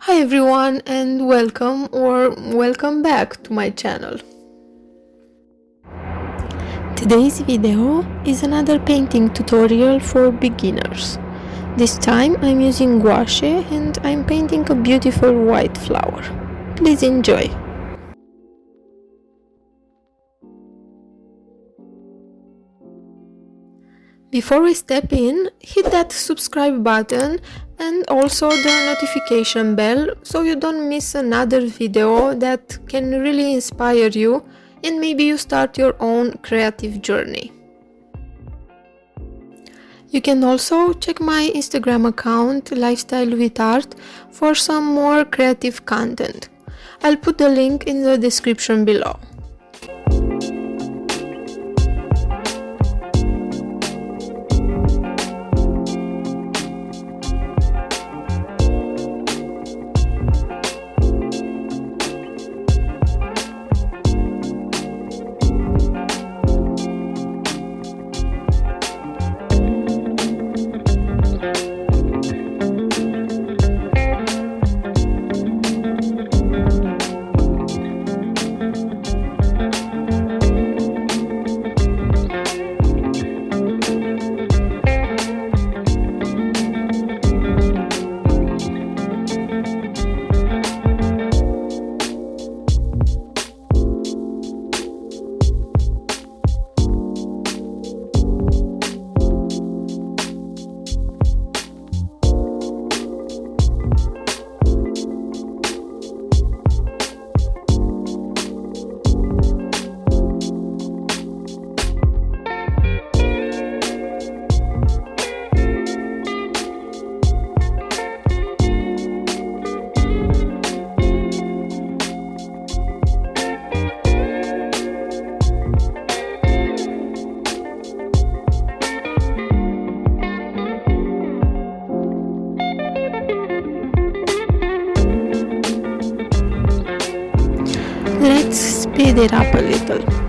Hi everyone and welcome back to my channel. Today's video is another painting tutorial for beginners. This time I'm using gouache and I'm painting a beautiful white flower. Please enjoy! Before we step in, hit that subscribe button and also the notification bell so you don't miss another video that can really inspire you and maybe you start your own creative journey. You can also check my Instagram account Lifestyle with Art for some more creative content. I'll put the link in the description below. Let's speed it up a little.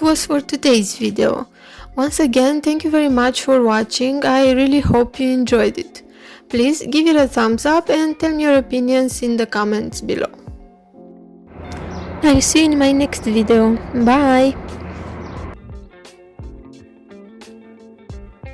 was for today's video. Once again, thank you very much for watching. I really hope you enjoyed it. Please give it a thumbs up and tell me your opinions in the comments below. I'll see you in my next video. Bye!